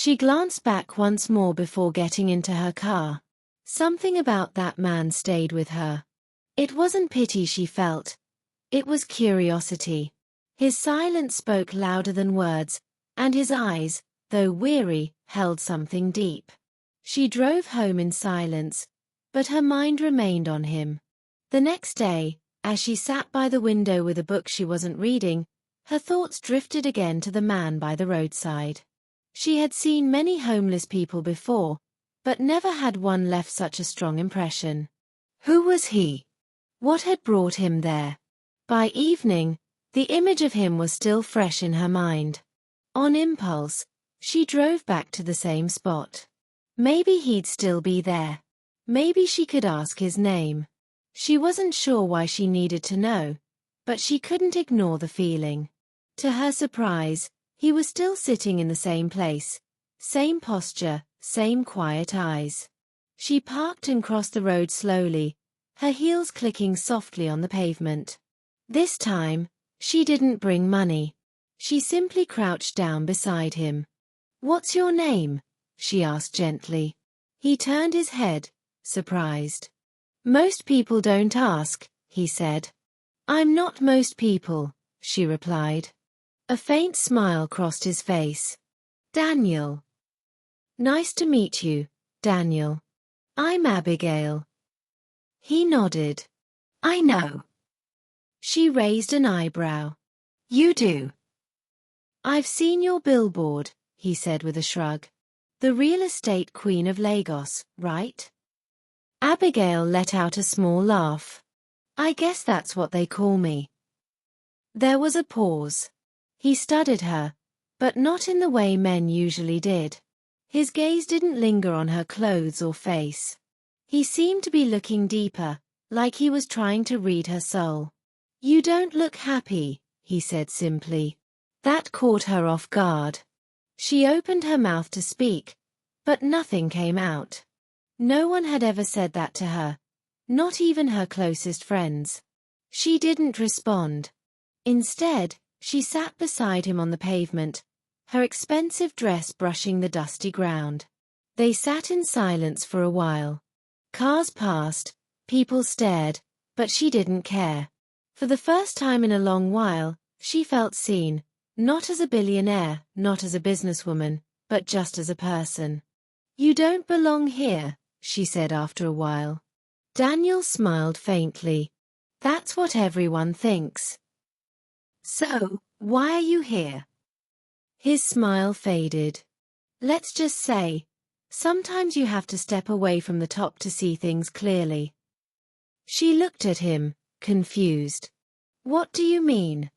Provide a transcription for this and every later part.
She glanced back once more before getting into her car. Something about that man stayed with her. It wasn't pity she felt. It was curiosity. His silence spoke louder than words, and his eyes, though weary, held something deep. She drove home in silence, but her mind remained on him. The next day, as she sat by the window with a book she wasn't reading, her thoughts drifted again to the man by the roadside. She had seen many homeless people before, but never had one left such a strong impression. Who was he? What had brought him there? By evening, the image of him was still fresh in her mind. On impulse, she drove back to the same spot. Maybe he'd still be there. Maybe she could ask his name. She wasn't sure why she needed to know, but she couldn't ignore the feeling. To her surprise, he was still sitting in the same place, same posture, same quiet eyes. She parked and crossed the road slowly, her heels clicking softly on the pavement. This time, she didn't bring money. She simply crouched down beside him. "What's your name?" she asked gently. He turned his head, surprised. "Most people don't ask," he said. "I'm not most people," she replied. A faint smile crossed his face. "Daniel." "Nice to meet you, Daniel. I'm Abigail." He nodded. "I know." She raised an eyebrow. "You do?" "I've seen your billboard," he said with a shrug. "The real estate queen of Lagos, right?" Abigail let out a small laugh. "I guess that's what they call me." There was a pause. He studied her, but not in the way men usually did. His gaze didn't linger on her clothes or face. He seemed to be looking deeper, like he was trying to read her soul. "You don't look happy," he said simply. That caught her off guard. She opened her mouth to speak, but nothing came out. No one had ever said that to her, not even her closest friends. She didn't respond. Instead, she sat beside him on the pavement, her expensive dress brushing the dusty ground. They sat in silence for a while. Cars passed, people stared, but she didn't care. For the first time in a long while, she felt seen, not as a billionaire, not as a businesswoman, but just as a person. "You don't belong here," she said after a while. Daniel smiled faintly. "That's what everyone thinks." "So, why are you here?" His smile faded. "Let's just say, sometimes you have to step away from the top to see things clearly." She looked at him, confused. "What do you mean?"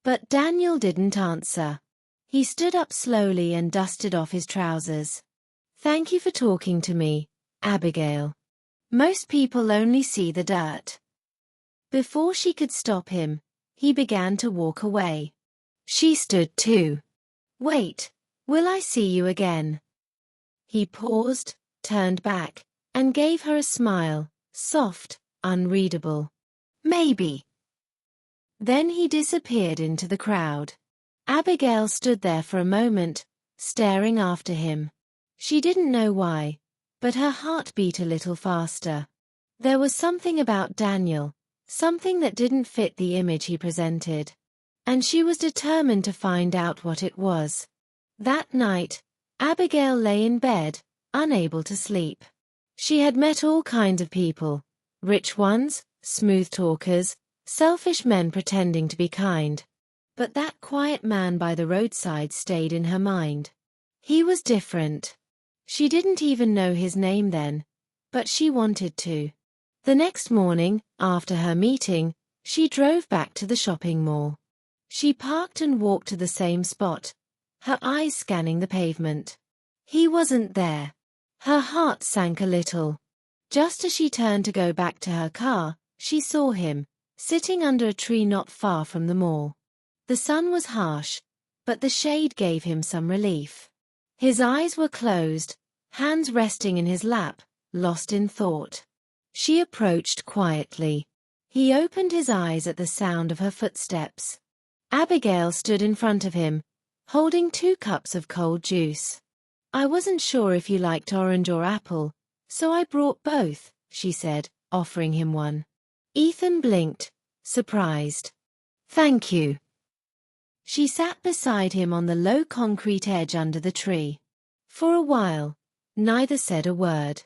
But Daniel didn't answer. He stood up slowly and dusted off his trousers. "Thank you for talking to me, Abigail. Most people only see the dirt." Before she could stop him, he began to walk away. She stood too. "Wait, will I see you again?" He paused, turned back, and gave her a smile, soft, unreadable. "Maybe." Then he disappeared into the crowd. Abigail stood there for a moment, staring after him. She didn't know why, but her heart beat a little faster. There was something about Daniel, something that didn't fit the image he presented. And she was determined to find out what it was. That night, Abigail lay in bed, unable to sleep. She had met all kinds of people, rich ones, smooth talkers, selfish men pretending to be kind. But that quiet man by the roadside stayed in her mind. He was different. She didn't even know his name then, but she wanted to. The next morning, after her meeting, she drove back to the shopping mall. She parked and walked to the same spot, her eyes scanning the pavement. He wasn't there. Her heart sank a little. Just as she turned to go back to her car, she saw him, sitting under a tree not far from the mall. The sun was harsh, but the shade gave him some relief. His eyes were closed, hands resting in his lap, lost in thought. She approached quietly. He opened his eyes at the sound of her footsteps. Abigail stood in front of him, holding 2 cups of cold juice. I wasn't sure if you liked orange or apple, so I brought both, she said, offering him one. Ethan blinked, surprised. Thank you. She sat beside him on the low concrete edge under the tree. For a while, neither said a word.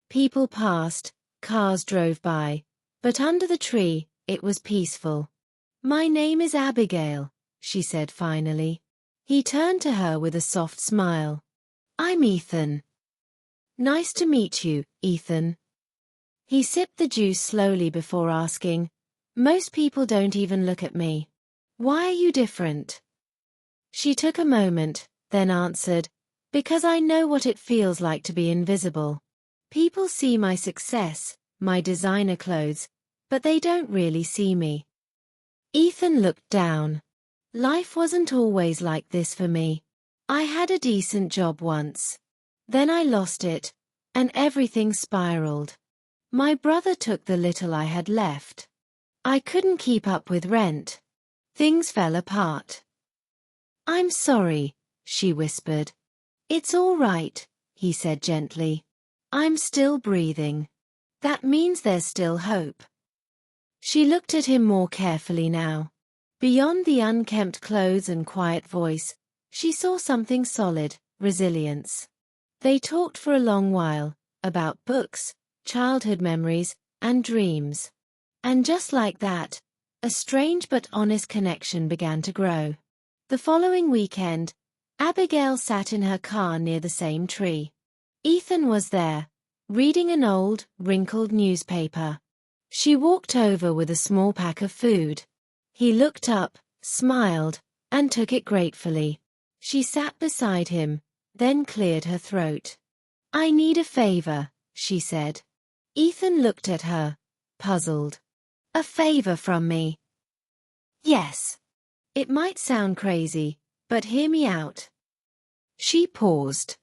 People passed, cars drove by, but under the tree, it was peaceful. My name is Abigail, she said finally. He turned to her with a soft smile. I'm Ethan. Nice to meet you, Ethan. He sipped the juice slowly before asking, most people don't even look at me. Why are you different? She took a moment, then answered, because I know what it feels like to be invisible. People see my success, my designer clothes, but they don't really see me. Ethan looked down. Life wasn't always like this for me. I had a decent job once. Then I lost it, and everything spiraled. My brother took the little I had left. I couldn't keep up with rent. Things fell apart. I'm sorry, she whispered. It's all right, he said gently. I'm still breathing. That means there's still hope. She looked at him more carefully now. Beyond the unkempt clothes and quiet voice, she saw something solid, resilience. They talked for a long while, about books, childhood memories, and dreams. And just like that, a strange but honest connection began to grow. The following weekend, Abigail sat in her car near the same tree. Ethan was there, reading an old, wrinkled newspaper. She walked over with a small pack of food. He looked up, smiled, and took it gratefully. She sat beside him, then cleared her throat. I need a favor, she said. Ethan looked at her, puzzled. A favor from me? Yes. It might sound crazy, but hear me out. She paused.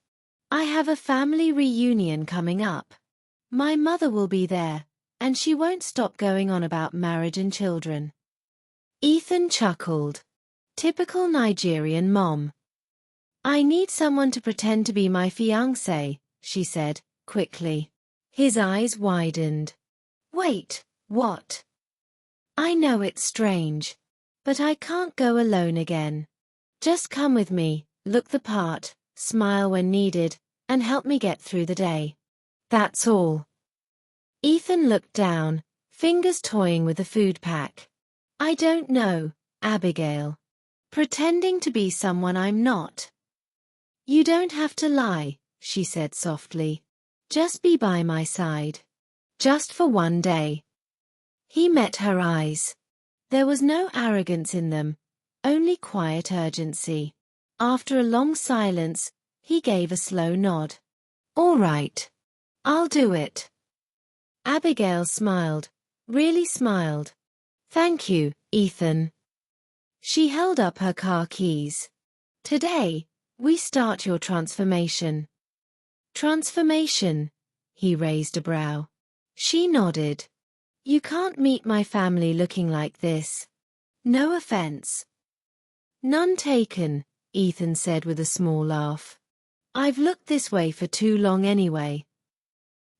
I have a family reunion coming up. My mother will be there, and she won't stop going on about marriage and children. Ethan chuckled. Typical Nigerian mom. I need someone to pretend to be my fiancé, she said, quickly. His eyes widened. Wait, what? I know it's strange, but I can't go alone again. Just come with me, look the part, smile when needed, and help me get through the day. That's all. Ethan looked down, fingers toying with the food pack. I don't know, Abigail. Pretending to be someone I'm not. You don't have to lie, she said softly. Just be by my side. Just for one day. He met her eyes. There was no arrogance in them, only quiet urgency. After a long silence, he gave a slow nod. All right. I'll do it. Abigail smiled, really smiled. Thank you, Ethan. She held up her car keys. Today, we start your transformation. Transformation? He raised a brow. She nodded. You can't meet my family looking like this. No offense. None taken, Ethan said with a small laugh. I've looked this way for too long anyway.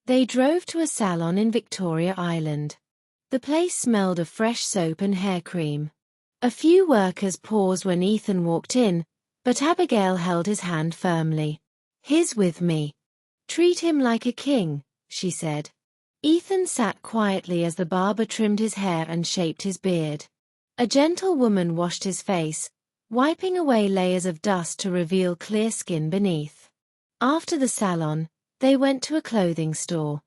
They drove to a salon in Victoria Island. The place smelled of fresh soap and hair cream. A few workers paused when Ethan walked in, but Abigail held his hand firmly. He's with me. Treat him like a king, she said. Ethan sat quietly as the barber trimmed his hair and shaped his beard. A gentle woman washed his face, wiping away layers of dust to reveal clear skin beneath. After the salon, they went to a clothing store.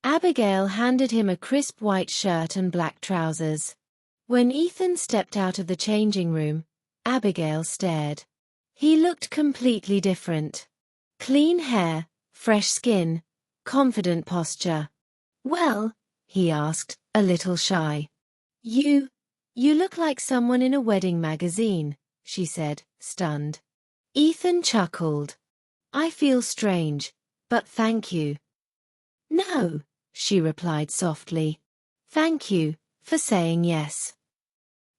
Abigail handed him a crisp white shirt and black trousers. When Ethan stepped out of the changing room, Abigail stared. He looked completely different. Clean hair, fresh skin, confident posture. Well, he asked, a little shy. You look like someone in a wedding magazine, she said, stunned. Ethan chuckled. I feel strange, but thank you. No, she replied softly. Thank you for saying yes.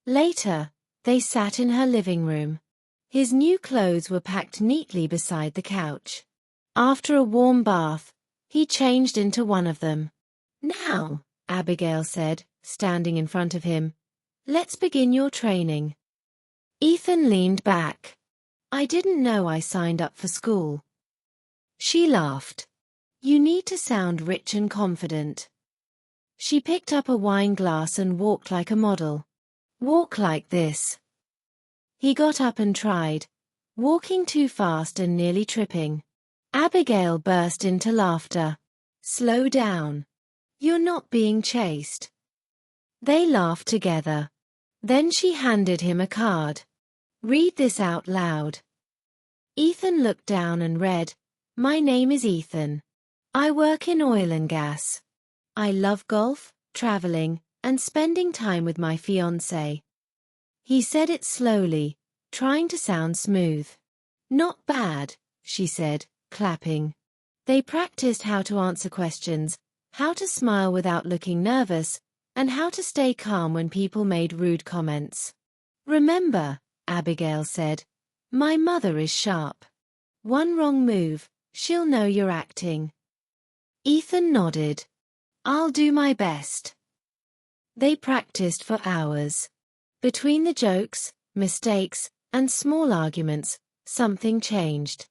Later, they sat in her living room. His new clothes were packed neatly beside the couch. After a warm bath, he changed into one of them. "Now," Abigail said, standing in front of him, "let's begin your training." Ethan leaned back. "I didn't know I signed up for school." She laughed. "You need to sound rich and confident." She picked up a wine glass and walked like a model. "Walk like this." He got up and tried, walking too fast and nearly tripping. Abigail burst into laughter. "Slow down. You're not being chased." They laughed together. Then she handed him a card. "Read this out loud." Ethan looked down and read, "My name is Ethan. I work in oil and gas. I love golf, traveling, and spending time with my fiancé." He said it slowly, trying to sound smooth. "Not bad," she said, clapping. They practiced how to answer questions, how to smile without looking nervous, and how to stay calm when people made rude comments. "Remember," Abigail said, "my mother is sharp. One wrong move, she'll know you're acting." Ethan nodded. "I'll do my best." They practiced for hours. Between the jokes, mistakes, and small arguments, something changed.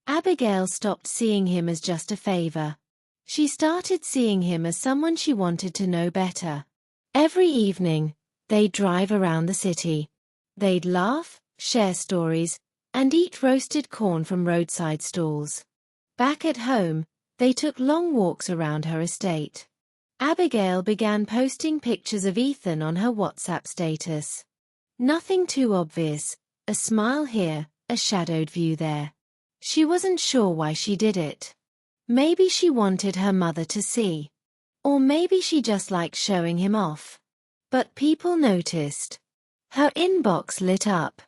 Abigail stopped seeing him as just a favor. She started seeing him as someone she wanted to know better. Every evening, they'd drive around the city. They'd laugh, share stories, and eat roasted corn from roadside stalls. Back at home, they took long walks around her estate. Abigail began posting pictures of Ethan on her WhatsApp status. Nothing too obvious, a smile here, a shadowed view there. She wasn't sure why she did it. Maybe she wanted her mother to see. Or maybe she just liked showing him off. But people noticed. Her inbox lit up.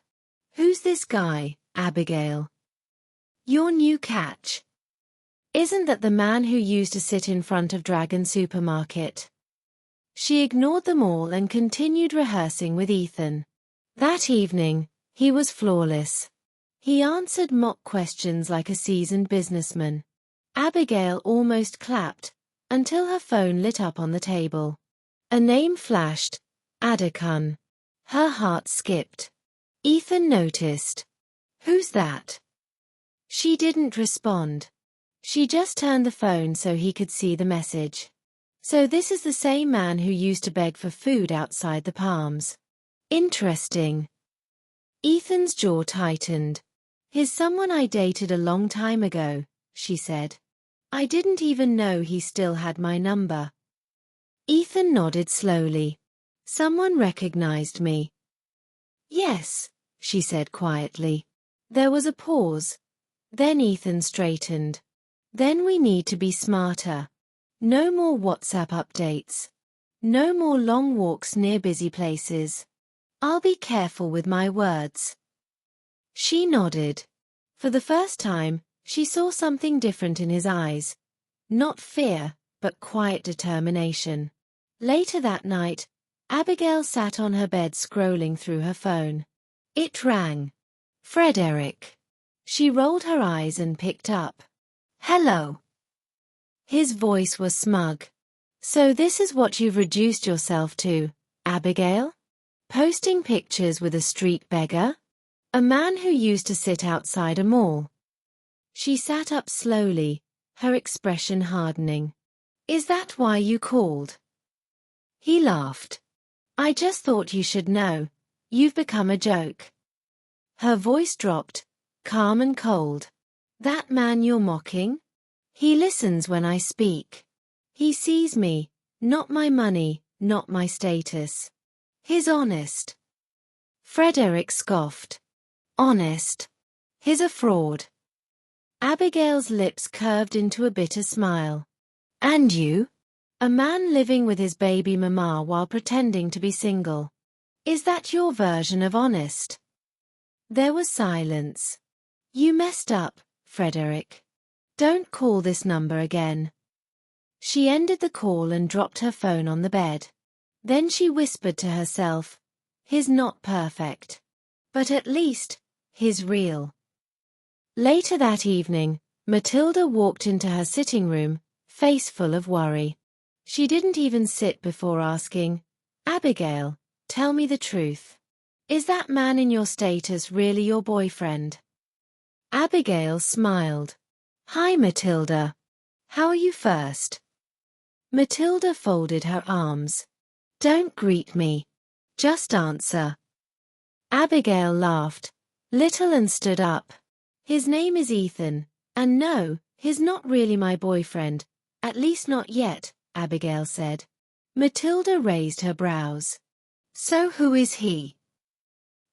"Who's this guy, Abigail? Your new catch. Isn't that the man who used to sit in front of Dragon Supermarket?" She ignored them all and continued rehearsing with Ethan. That evening, he was flawless. He answered mock questions like a seasoned businessman. Abigail almost clapped, until her phone lit up on the table. A name flashed, Adakun. Her heart skipped. Ethan noticed. "Who's that?" She didn't respond. She just turned the phone so he could see the message. "So this is the same man who used to beg for food outside the Palms. Interesting." Ethan's jaw tightened. "He's someone I dated a long time ago," she said. "I didn't even know he still had my number." Ethan nodded slowly. "Someone recognized me." "Yes," she said quietly. There was a pause. Then Ethan straightened. "Then we need to be smarter. No more WhatsApp updates. No more long walks near busy places. I'll be careful with my words." She nodded. For the first time, she saw something different in his eyes. Not fear, but quiet determination. Later that night, Abigail sat on her bed scrolling through her phone. It rang. Frederick. She rolled her eyes and picked up. "Hello." His voice was smug. "So this is what you've reduced yourself to, Abigail? Posting pictures with a street beggar? A man who used to sit outside a mall?" She sat up slowly, her expression hardening. "Is that why you called?" He laughed. "I just thought you should know. You've become a joke." Her voice dropped, calm and cold. "That man you're mocking? He listens when I speak. He sees me, not my money, not my status. He's honest." Frederick scoffed. "Honest? He's a fraud." Abigail's lips curved into a bitter smile. "And you? A man living with his baby mama while pretending to be single. Is that your version of honest?" There was silence. "You messed up, Frederick. Don't call this number again." She ended the call and dropped her phone on the bed. Then she whispered to herself, "He's not perfect. But at least, he's real." Later that evening, Matilda walked into her sitting room, face full of worry. She didn't even sit before asking, "Abigail, tell me the truth. Is that man in your status really your boyfriend?" Abigail smiled. "Hi, Matilda. How are you first?" Matilda folded her arms. "Don't greet me. Just answer." Abigail laughed, little, and stood up. "His name is Ethan, and no, he's not really my boyfriend, at least not yet," Abigail said. Matilda raised her brows. "So who is he?"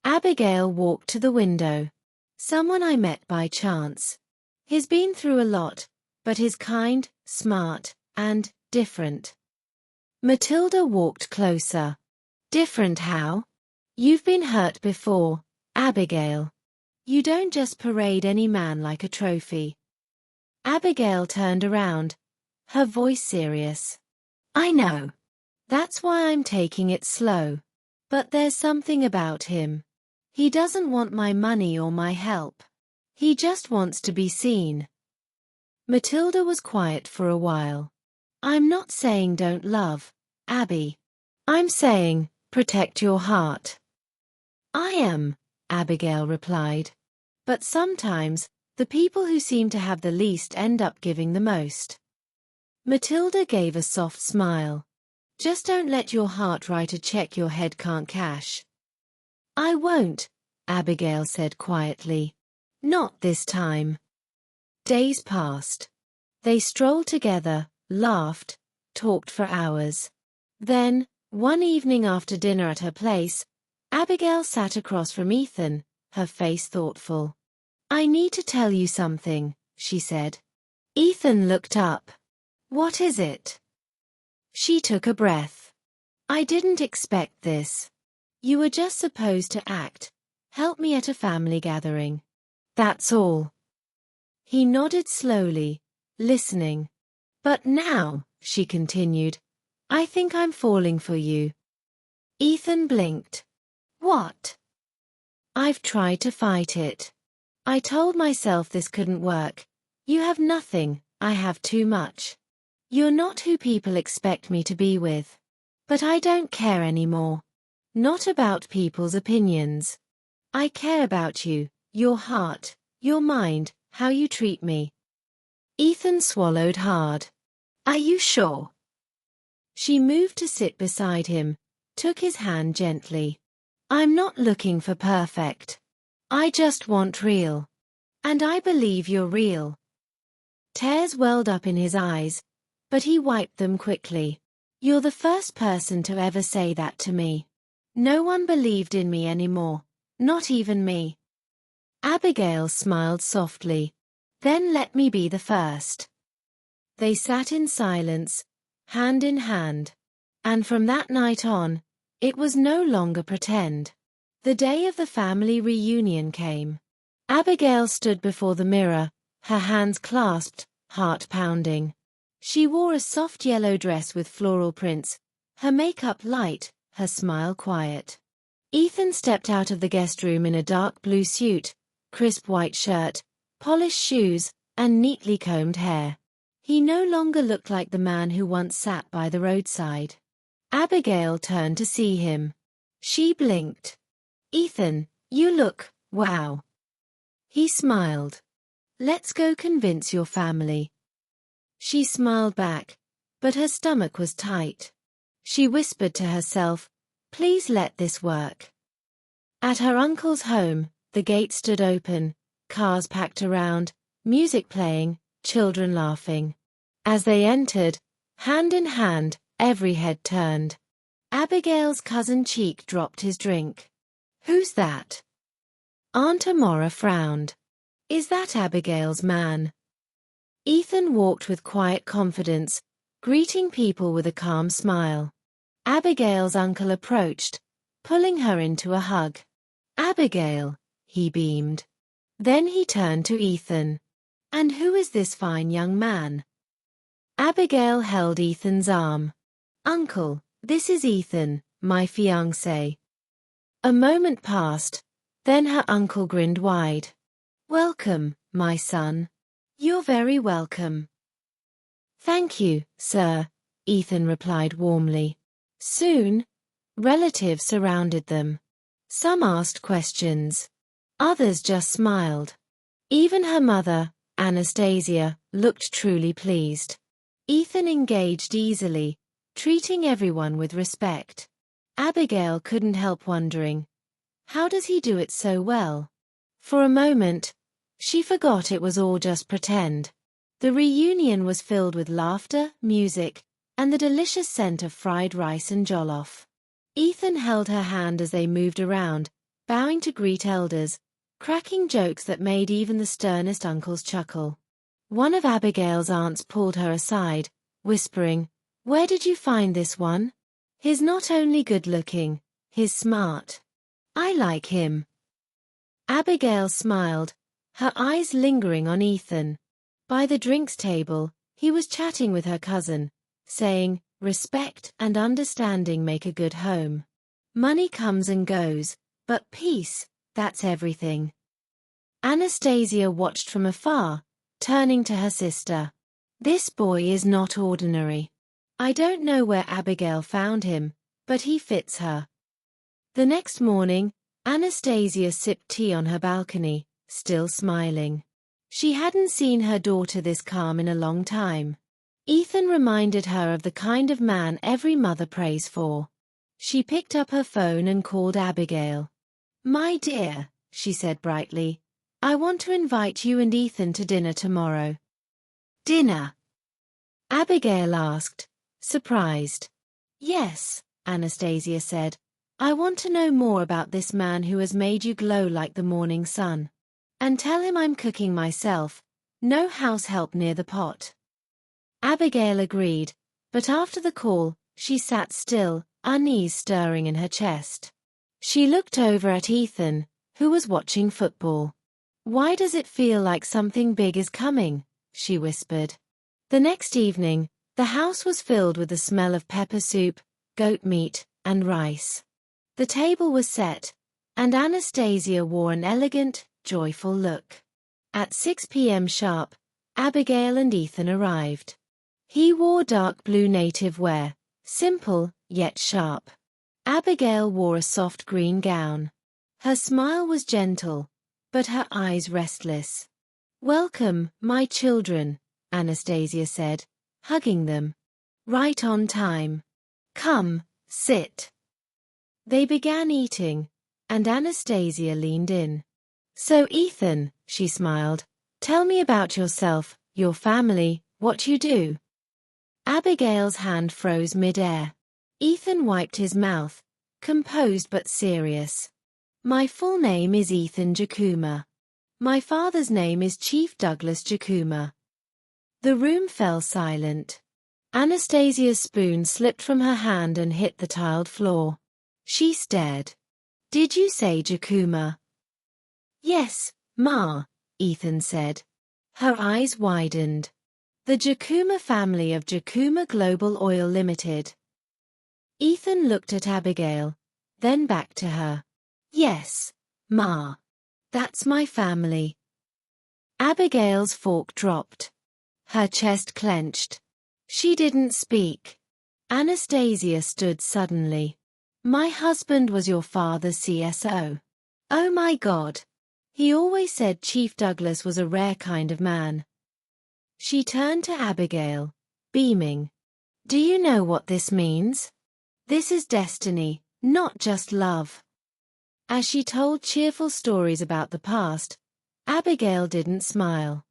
Abigail walked to the window. "Someone I met by chance. He's been through a lot, but he's kind, smart, and different." Matilda walked closer. "Different how? You've been hurt before, Abigail. You don't just parade any man like a trophy." Abigail turned around, her voice serious. "I know. That's why I'm taking it slow. But there's something about him. He doesn't want my money or my help. He just wants to be seen." Matilda was quiet for a while. "I'm not saying don't love, Abby. I'm saying, protect your heart." "I am," Abigail replied. "But sometimes, the people who seem to have the least end up giving the most." Matilda gave a soft smile. "Just don't let your heart write a check your head can't cash." "I won't," Abigail said quietly. "Not this time." Days passed. They strolled together, laughed, talked for hours. Then, one evening after dinner at her place, Abigail sat across from Ethan, her face thoughtful. "I need to tell you something," she said. Ethan looked up. "What is it?" She took a breath. "I didn't expect this. You were just supposed to help me at a family gathering. That's all." He nodded slowly, listening. "But now," she continued, "I think I'm falling for you." Ethan blinked. "What?" "I've tried to fight it. I told myself this couldn't work. You have nothing, I have too much. You're not who people expect me to be with. But I don't care anymore. Not about people's opinions. I care about you, your heart, your mind, how you treat me." Ethan swallowed hard. "Are you sure?" She moved to sit beside him, took his hand gently. "I'm not looking for perfect. I just want real. And I believe you're real." Tears welled up in his eyes, but he wiped them quickly. "You're the first person to ever say that to me. No one believed in me anymore, not even me." Abigail smiled softly. "Then let me be the first." They sat in silence, hand in hand. And from that night on, it was no longer pretend. The day of the family reunion came. Abigail stood before the mirror, her hands clasped, heart pounding. She wore a soft yellow dress with floral prints, her makeup light, her smile quiet. Ethan stepped out of the guest room in a dark blue suit, crisp white shirt, polished shoes, and neatly combed hair. He no longer looked like the man who once sat by the roadside. Abigail turned to see him. She blinked. "Ethan, you look, wow." He smiled. "Let's go convince your family." She smiled back, but her stomach was tight. She whispered to herself, "Please let this work." At her uncle's home, the gate stood open, cars packed around, music playing, children laughing. As they entered, hand in hand, every head turned. Abigail's cousin Cheek dropped his drink. "Who's that?" Aunt Amora frowned. "Is that Abigail's man?" Ethan walked with quiet confidence, greeting people with a calm smile. Abigail's uncle approached, pulling her into a hug. "Abigail," he beamed. Then he turned to Ethan. "And who is this fine young man?" Abigail held Ethan's arm. "Uncle, this is Ethan, my fiancé." A moment passed, then her uncle grinned wide. "Welcome, my son. You're very welcome. Thank you, sir, Ethan replied warmly. Soon, relatives surrounded them. Some asked questions. Others just smiled. Even her mother, Anastasia, looked truly pleased. Ethan engaged easily, treating everyone with respect. Abigail couldn't help wondering, how does he do it so well? For a moment, she forgot it was all just pretend. The reunion was filled with laughter, music, and the delicious scent of fried rice and jollof. Ethan held her hand as they moved around, bowing to greet elders, cracking jokes that made even the sternest uncles chuckle. One of Abigail's aunts pulled her aside, whispering, "Where did you find this one? He's not only good-looking, he's smart. I like him." Abigail smiled, her eyes lingering on Ethan. By the drinks table, he was chatting with her cousin, saying, "Respect and understanding make a good home. Money comes and goes, but peace, that's everything." Anastasia watched from afar, turning to her sister. "This boy is not ordinary. I don't know where Abigail found him, but he fits her." The next morning, Anastasia sipped tea on her balcony, still smiling. She hadn't seen her daughter this calm in a long time. Ethan reminded her of the kind of man every mother prays for. She picked up her phone and called Abigail. "My dear," she said brightly, "I want to invite you and Ethan to dinner tomorrow." "Dinner?" Abigail asked, surprised. "Yes," Anastasia said. "I want to know more about this man who has made you glow like the morning sun. And tell him I'm cooking myself, no house help near the pot." Abigail agreed, but after the call, she sat still, unease stirring in her chest. She looked over at Ethan, who was watching football. "Why does it feel like something big is coming?" she whispered. The next evening, the house was filled with the smell of pepper soup, goat meat, and rice. The table was set, and Anastasia wore an elegant, joyful look. At 6 p.m. sharp, Abigail and Ethan arrived. He wore dark blue native wear, simple, yet sharp. Abigail wore a soft green gown. Her smile was gentle, but her eyes restless. "Welcome, my children," Anastasia said, hugging them. "Right on time. Come, sit." They began eating, and Anastasia leaned in. "So Ethan," she smiled, "tell me about yourself, your family, what you do." Abigail's hand froze mid-air. Ethan wiped his mouth, composed but serious. "My full name is Ethan Jacuma. My father's name is Chief Douglas Jacuma." The room fell silent. Anastasia's spoon slipped from her hand and hit the tiled floor. She stared. "Did you say Jacuma?" "Yes, Ma," Ethan said. Her eyes widened. "The Jacuma family of Jacuma Global Oil Limited." Ethan looked at Abigail, then back to her. "Yes, Ma. That's my family." Abigail's fork dropped. Her chest clenched. She didn't speak. Anastasia stood suddenly. "My husband was your father's CSO. Oh my God. He always said Chief Douglas was a rare kind of man." She turned to Abigail, beaming. "Do you know what this means? This is destiny, not just love." As she told cheerful stories about the past, Abigail didn't smile.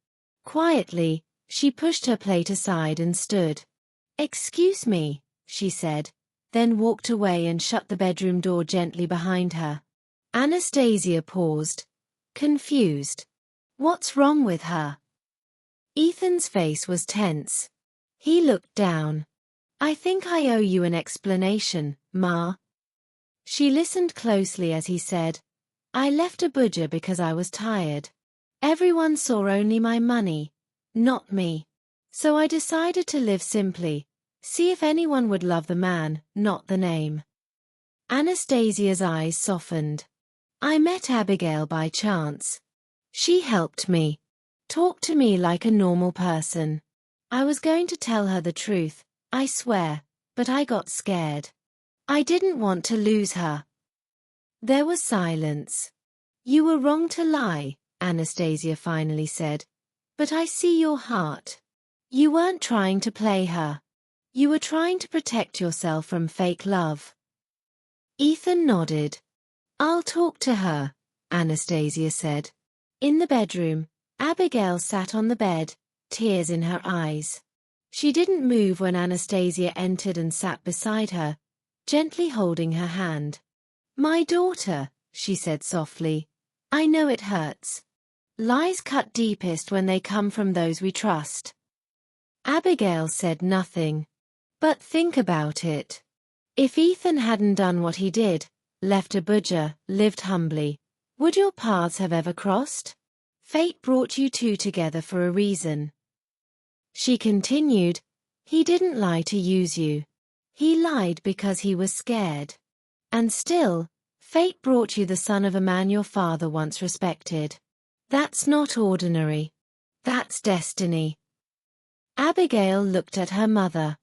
Quietly, she pushed her plate aside and stood. "Excuse me," she said, then walked away and shut the bedroom door gently behind her. Anastasia paused, confused. What's wrong with her? Ethan's face was tense. He looked down. "I think I owe you an explanation, Ma." She listened closely as he said, "I left Abuja because I was tired. Everyone saw only my money, not me. So I decided to live simply, see if anyone would love the man, not the name." Anastasia's eyes softened. "I met Abigail by chance. She helped me. Talk to me like a normal person. I was going to tell her the truth, I swear, but I got scared. I didn't want to lose her. There was silence. You were wrong to lie, Anastasia finally said. But I see your heart. You weren't trying to play her. You were trying to protect yourself from fake love. Ethan nodded. I'll talk to her, Anastasia said. In the bedroom, Abigail sat on the bed, tears in her eyes. She didn't move when Anastasia entered and sat beside her, gently holding her hand. My daughter, she said softly, I know it hurts. Lies cut deepest when they come from those we trust. Abigail said nothing. But think about it. If Ethan hadn't done what he did, left Abuja, lived humbly, would your paths have ever crossed? Fate brought you two together for a reason. She continued, he didn't lie to use you. He lied because he was scared. And still, fate brought you the son of a man your father once respected. That's not ordinary. That's destiny. Abigail looked at her mother.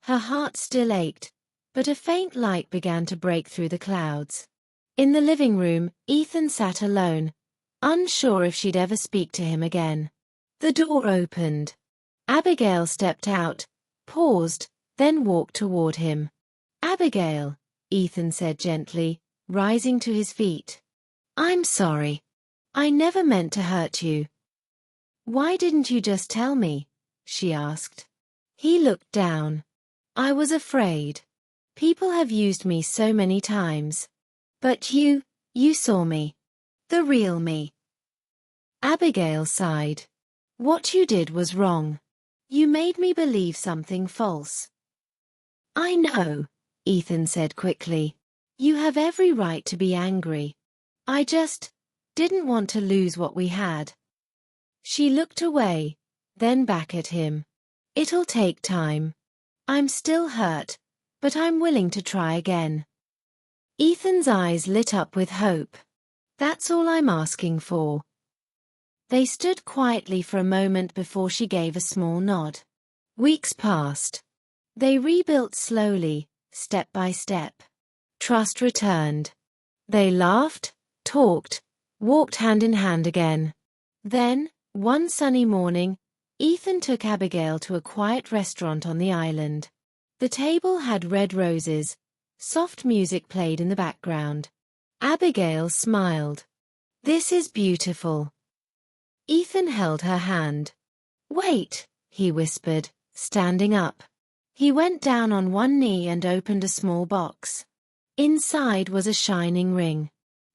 Her heart still ached, but a faint light began to break through the clouds. In the living room, Ethan sat alone, unsure if she'd ever speak to him again. The door opened. Abigail stepped out, paused, then walked toward him. Abigail, Ethan said gently, rising to his feet. I'm sorry. I never meant to hurt you. Why didn't you just tell me? She asked. He looked down. I was afraid. People have used me so many times. But you saw me. The real me. Abigail sighed. What you did was wrong. You made me believe something false. I know, Ethan said quickly. You have every right to be angry. I just didn't want to lose what we had. She looked away, then back at him. It'll take time. I'm still hurt, but I'm willing to try again. Ethan's eyes lit up with hope. That's all I'm asking for. They stood quietly for a moment before she gave a small nod. Weeks passed. They rebuilt slowly, step by step. Trust returned. They laughed, talked, walked hand in hand again. Then, one sunny morning, Ethan took Abigail to a quiet restaurant on the island. The table had red roses. Soft music played in the background. Abigail smiled. This is beautiful. Ethan held her hand. Wait, he whispered, standing up. He went down on one knee and opened a small box. Inside was a shining ring.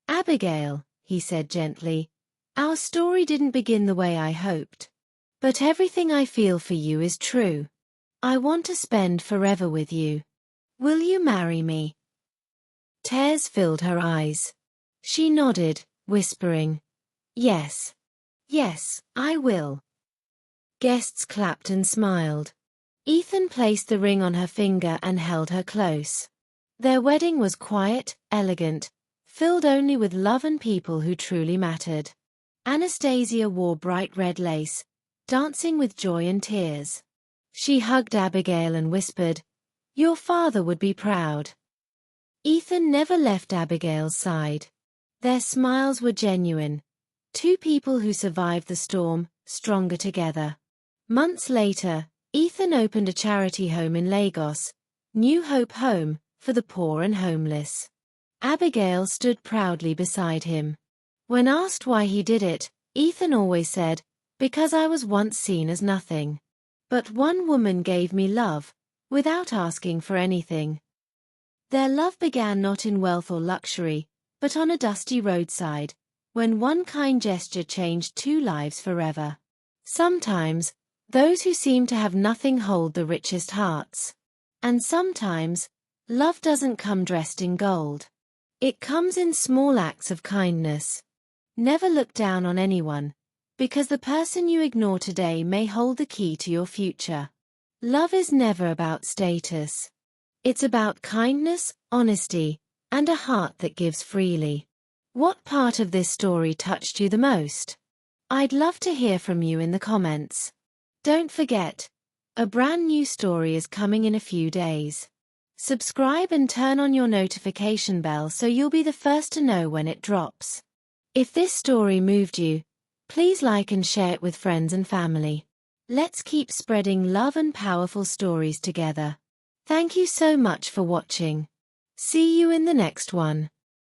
Abigail, he said gently, our story didn't begin the way I hoped. But everything I feel for you is true. I want to spend forever with you. Will you marry me? Tears filled her eyes. She nodded, whispering, Yes. Yes, I will. Guests clapped and smiled. Ethan placed the ring on her finger and held her close. Their wedding was quiet, elegant, filled only with love and people who truly mattered. Anastasia wore bright red lace, dancing with joy and tears. She hugged Abigail and whispered, Your father would be proud. Ethan never left Abigail's side. Their smiles were genuine. Two people who survived the storm, stronger together. Months later, Ethan opened a charity home in Lagos, New Hope Home, for the poor and homeless. Abigail stood proudly beside him. When asked why he did it, Ethan always said, Because I was once seen as nothing. But one woman gave me love, without asking for anything. Their love began not in wealth or luxury, but on a dusty roadside, when one kind gesture changed two lives forever. Sometimes, those who seem to have nothing hold the richest hearts. And sometimes, love doesn't come dressed in gold. It comes in small acts of kindness. Never look down on anyone, because the person you ignore today may hold the key to your future. Love is never about status. It's about kindness, honesty, and a heart that gives freely. What part of this story touched you the most? I'd love to hear from you in the comments. Don't forget, a brand new story is coming in a few days. Subscribe and turn on your notification bell so you'll be the first to know when it drops. If this story moved you, please like and share it with friends and family. Let's keep spreading love and powerful stories together. Thank you so much for watching. See you in the next one.